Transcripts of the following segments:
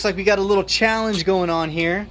Looks like we got a little challenge going on here.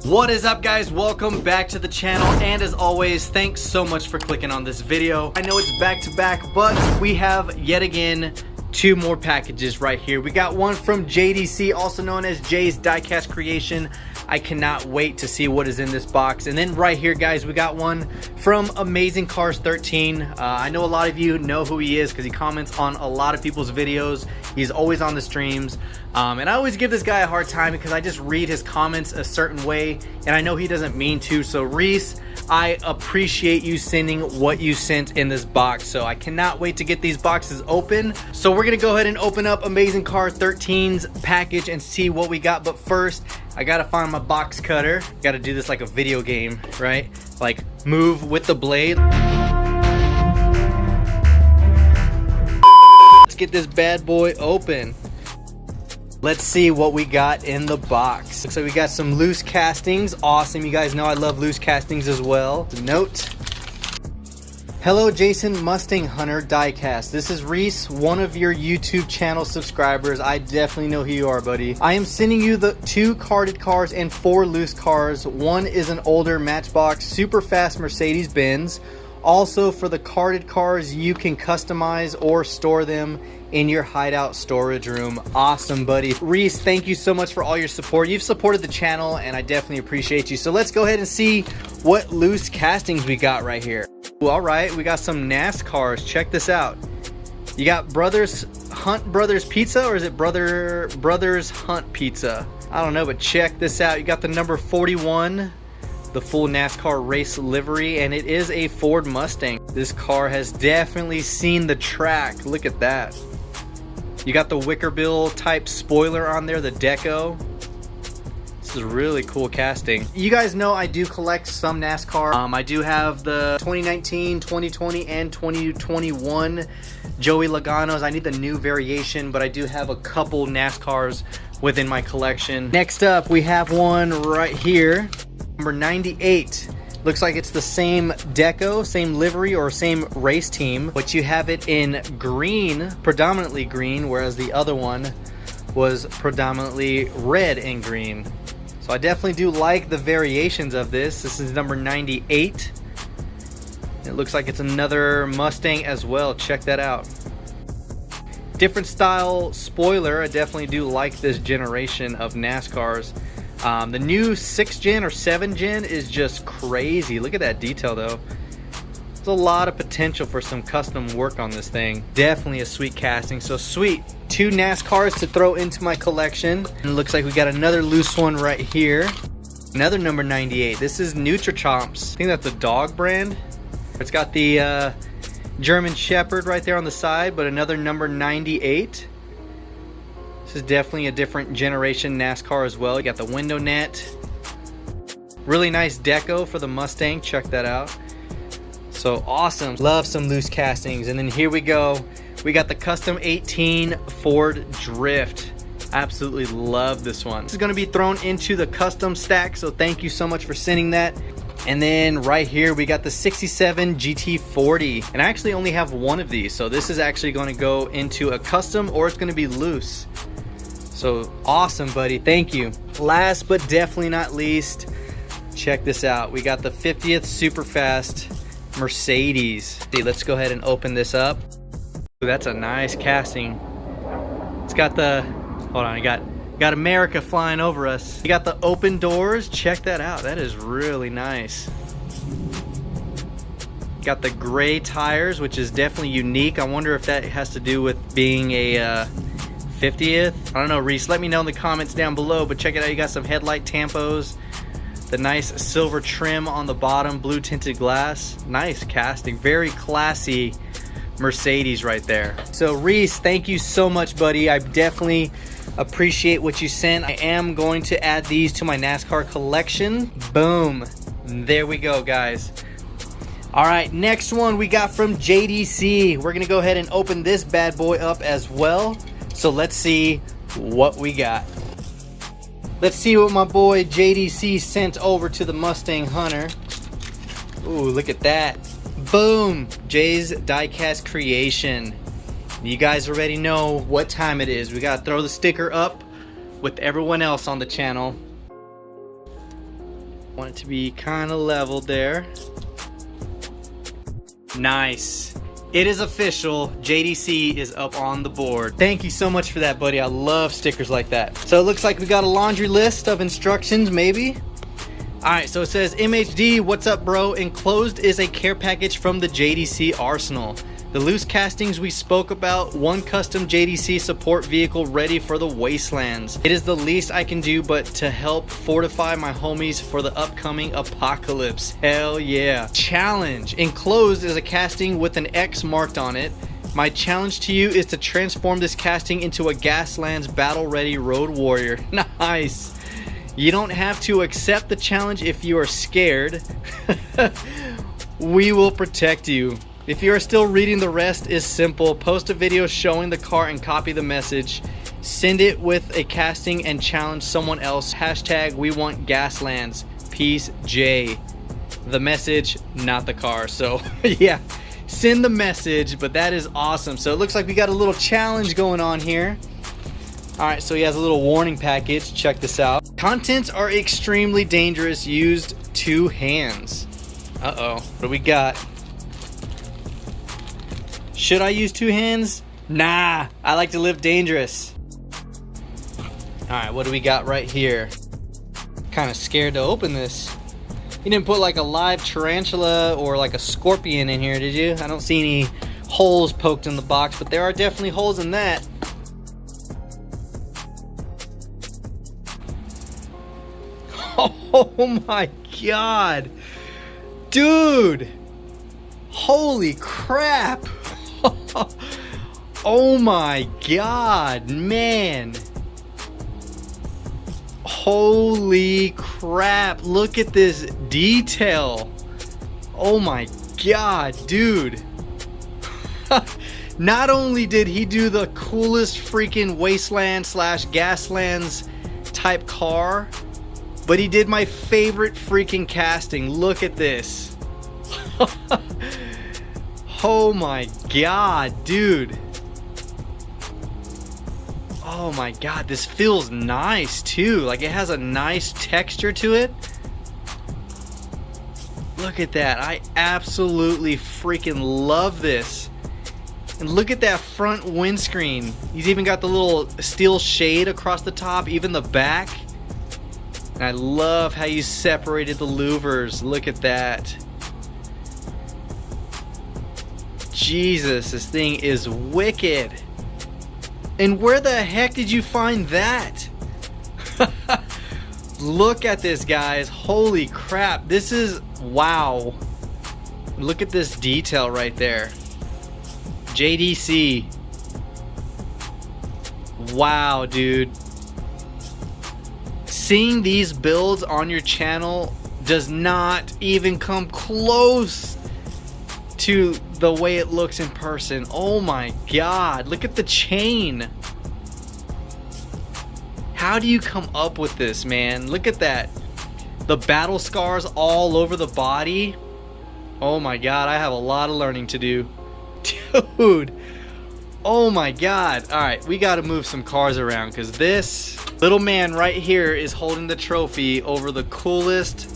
What is up, guys? Welcome back to the channel, and as always, thanks so much for clicking on this video. I know it's back to back, but we have yet again two more packages right here. We got one from JDC, also known as Jay's Diecast Creation. I cannot wait to see what is in this box. And then right here, guys, we got one from AmazingCars 13. I know a lot of you know who he is because he comments on a lot of people's videos. He's always on the streams. And I always give this guy a hard time because I just read his comments a certain way, and I know he doesn't mean to. So Reese, I appreciate you sending what you sent in this box. So I cannot wait to get these boxes open. So we're gonna go ahead and open up AmazingCars 13's package and see what we got. But first, I gotta find my box cutter. Gotta do this like a video game, right? Like move with the blade. Let's get this bad boy open. Let's see what we got in the box. So we got some loose castings. Awesome. You guys know I love loose castings as well. Note. Hello, Jason Mustang Hunter Diecast. This is Reese, one of your YouTube channel subscribers. I definitely know who you are, buddy. I am sending you the 2 carded cars and 4 loose cars. One is an older Matchbox super fast Mercedes-Benz. Also, for the carded cars, you can customize or store them in your hideout storage room. Awesome, buddy. Reese, thank you so much for all your support. You've supported the channel, and I definitely appreciate you. So let's go ahead and see what loose castings we got right here. All right, we got some NASCARs. Check this out. You got Hunt Brothers Pizza, or is it Brothers Hunt Pizza? I don't know, but check this out. You got the number 41, the full NASCAR race livery, and it is a Ford Mustang. This car has definitely seen the track. Look at that. You got the wicker bill type spoiler on there, the deco. This is really cool casting. You guys know I do collect some NASCAR. I do have the 2019, 2020, and 2021 Joey Logano's. I need the new variation, but I do have a couple NASCARs within my collection. Next up, we have one right here. Number 98. Looks like it's the same deco, same livery, or same race team, but you have it in green, predominantly green, whereas the other one was predominantly red and green. So I definitely do like the variations of this. This is number 98. It looks like it's another Mustang as well. Check that out. Different style spoiler. I definitely do like this generation of NASCARs. The new 6th gen or 7th gen is just crazy. Look at that detail though. There's a lot of potential for some custom work on this thing. Definitely a sweet casting. So sweet. 2 NASCARs to throw into my collection. And it looks like we got another loose one right here. Another number 98. This is Nutrichomps. I think that's a dog brand. It's got the German Shepherd right there on the side, but another number 98. This is definitely a different generation NASCAR as well. You got the window net. Really nice deco for the Mustang. Check that out. So awesome. Love some loose castings. And then here we go. We got the custom 18 Ford Drift. Absolutely love this one. This is going to be thrown into the custom stack, so thank you so much for sending that. And then right here we got the 67 GT40, and I actually only have one of these, so this is actually going to go into a custom, or it's going to be loose. So awesome, buddy. Thank you. Last but definitely not least, check this out. We got the 50th Superfast Mercedes. See, let's go ahead and open this up. Ooh, that's a nice casting. It's got the, hold on, I got America flying over us. You got the open doors. Check that out. That is really nice. Got the gray tires, which is definitely unique. I wonder if that has to do with being a 50th. I don't know, Reese, let me know in the comments down below, but check it out. You got some headlight tampos, the nice silver trim on the bottom, blue tinted glass. Nice casting. Very classy Mercedes right there. So Reese, thank you so much, buddy. I definitely appreciate what you sent. I am going to add these to my NASCAR collection. Boom. There we go, guys. All right, next one we got from JDC. We're gonna go ahead and open this bad boy up as well. So let's see what we got. Let's see what my boy JDC sent over to the Mustang Hunter. Ooh, look at that. Boom! Jay's Diecast creation. You guys already know what time it is. We gotta throw the sticker up with everyone else on the channel. Want it to be kind of leveled there. Nice. It is official. JDC is up on the board. Thank you so much for that, buddy. I love stickers like that. So it looks like we got a laundry list of instructions, maybe. Alright, so it says, MHD, what's up, bro? Enclosed is a care package from the JDC arsenal. The loose castings we spoke about, one custom JDC support vehicle ready for the wastelands. It is the least I can do but to help fortify my homies for the upcoming apocalypse. Hell yeah. Challenge. Enclosed is a casting with an X marked on it. My challenge to you is to transform this casting into a Gaslands battle ready road warrior. Nice. You don't have to accept the challenge if you are scared. We will protect you. If you are still reading, the rest is simple. Post a video showing the car and copy the message. Send it with a casting and challenge someone else. Hashtag we want Gaslands. Peace, Jay. The message, not the car. So yeah, send the message, but that is awesome. So it looks like we got a little challenge going on here. Alright, so he has a little warning package. Check this out. Contents are extremely dangerous. Used 2 hands. Uh-oh. What do we got? Should I use 2 hands? Nah, I like to live dangerous. Alright, what do we got right here? Kind of scared to open this. You didn't put like a live tarantula or like a scorpion in here, did you? I don't see any holes poked in the box, but there are definitely holes in that. Oh my god. Dude. Holy crap. Oh my god, man. Holy crap. Look at this detail. Oh my god, dude. Not only did he do the coolest freaking wasteland slash Gaslands type car, but he did my favorite freaking casting. Look at this. Oh my god, dude. Oh my god, this feels nice too. Like it has a nice texture to it. Look at that. I absolutely freaking love this. And look at that front windscreen. He's even got the little steel shade across the top, even the back. And I love how you separated the louvers. Look at that. Jesus, this thing is wicked. And where the heck did you find that? Look at this, guys. Holy crap. This is, wow. Look at this detail right there. JDC. Wow, dude. Seeing these builds on your channel does not even come close to the way it looks in person. Oh my god, look at the chain. How do you come up with this, man? Look at that. The battle scars all over the body. Oh my god, I have a lot of learning to do. Dude. Oh my god. Alright, we gotta move some cars around because this little man right here is holding the trophy over the coolest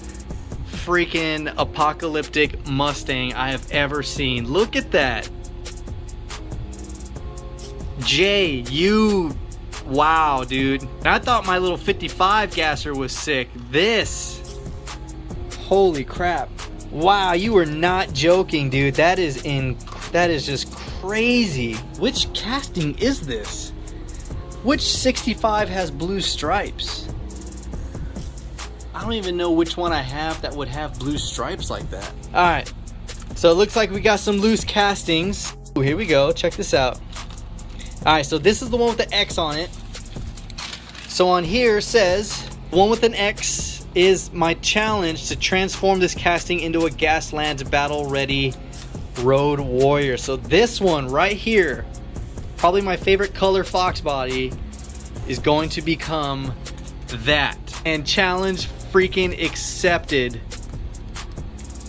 freaking apocalyptic Mustang I have ever seen. Look at that. Jay, you, wow, dude. And I thought my little 55 gasser was sick. This, holy crap. Wow, you were not joking, dude. That is just crazy. Which casting is this? Which 65 has blue stripes? I don't even know which one I have that would have blue stripes like that. Alright, so it looks like we got some loose castings. Ooh, here we go, check this out. Alright, so this is the one with the X on it. So on here says, one with an X is my challenge to transform this casting into a Gaslands battle ready road warrior. So this one right here, probably my favorite color fox body, is going to become that. And challenge freaking accepted.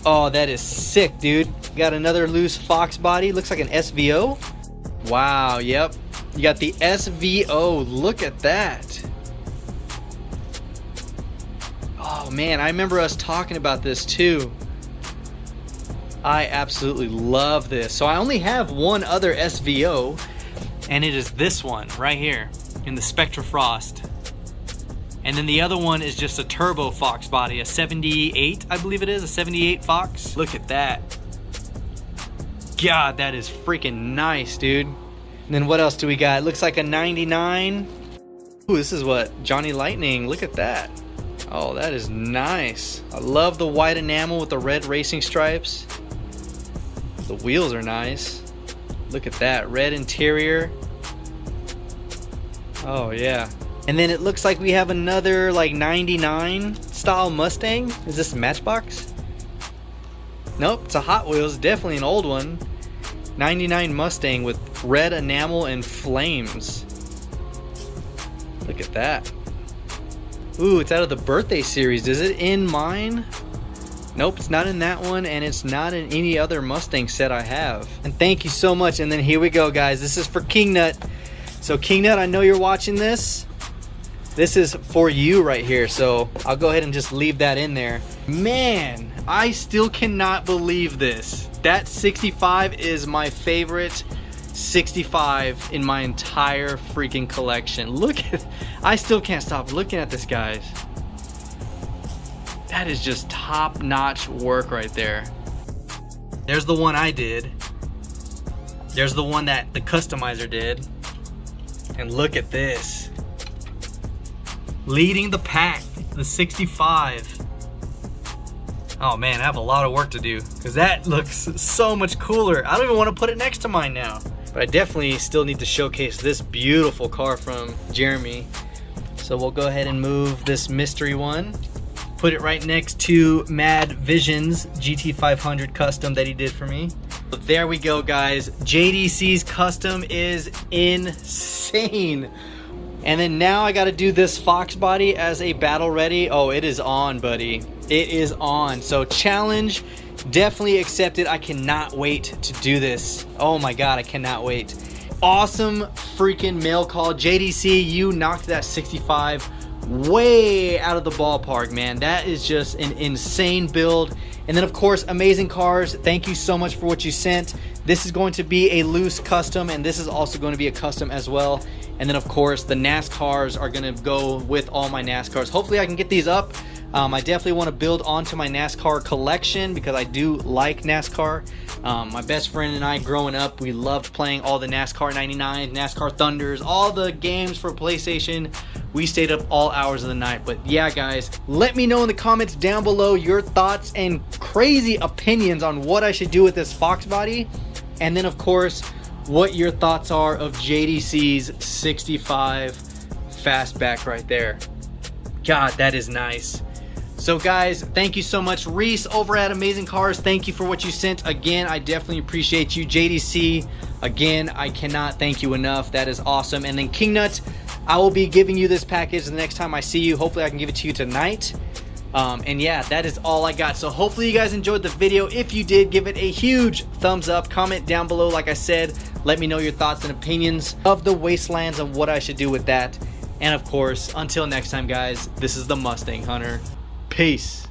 Oh, that is sick, dude. Got another loose Fox body. Looks like an SVO. Wow, yep. You got the SVO. Look at that. Oh man, I remember us talking about this too. I absolutely love this. So I only have one other SVO, and it is this one right here in the Spectra Frost. And then the other one is just a turbo Fox body, a 78, I believe it is, a 78 Fox. Look at that. God, that is freaking nice, dude. And then what else do we got? It looks like a 99. Ooh, this is what? Johnny Lightning. Look at that. Oh, that is nice. I love the white enamel with the red racing stripes. The wheels are nice. Look at that. Red interior. Oh, yeah. And then it looks like we have another like 99 style Mustang. Is this a Matchbox? Nope, it's a Hot Wheels. Definitely an old one. 99 Mustang with red enamel and flames. Look at that. Ooh, it's out of the birthday series. Is it in mine? Nope, it's not in that one, and it's not in any other Mustang set I have. And thank you so much. And then here we go, guys. This is for King Nut. So King Nut, I know you're watching this. This is for you right here. So I'll go ahead and just leave that in there. Man, I still cannot believe this. That 65 is my favorite 65 in my entire freaking collection. Look at, I still can't stop looking at this, guys. That is just top-notch work right there. There's the one I did. There's the one that the customizer did. And look at this. Leading the pack, the 65. Oh man, I have a lot of work to do because that looks so much cooler. I don't even want to put it next to mine now. But I definitely still need to showcase this beautiful car from Jeremy. So we'll go ahead and move this mystery one. Put it right next to Mad Vision's GT500 custom that he did for me. So there we go, guys. JDC's custom is insane. And then now I got to do this Fox body as a battle ready. Oh, it is on, buddy. It is on. So challenge definitely accepted. I cannot wait to do this. Oh my God, I cannot wait. Awesome freaking mail call. JDC, you knocked that 65 way out of the ballpark, man. That is just an insane build. And then of course, AmazingCars, thank you so much for what you sent. This is going to be a loose custom, and this is also going to be a custom as well. And then of course, the NASCARs are gonna go with all my NASCARs. Hopefully I can get these up. I definitely want to build onto my NASCAR collection because I do like NASCAR. My best friend and I growing up, we loved playing all the NASCAR 99s, NASCAR Thunders, all the games for PlayStation. We stayed up all hours of the night. But yeah, guys, let me know in the comments down below your thoughts and crazy opinions on what I should do with this Fox body. And then of course, what your thoughts are of JDC's 65 fastback right there. God, that is nice. So guys, thank you so much. Reese over at AmazingCars, thank you for what you sent. Again, I definitely appreciate you. JDC, again, I cannot thank you enough. That is awesome. And then King Nut, I will be giving you this package the next time I see you. Hopefully I can give it to you tonight. And yeah, that is all I got. So hopefully you guys enjoyed the video. If you did, give it a huge thumbs up. Comment down below, like I said. Let me know your thoughts and opinions of the Wastelands and what I should do with that. And of course, until next time, guys, this is the Mustang Hunter. Peace.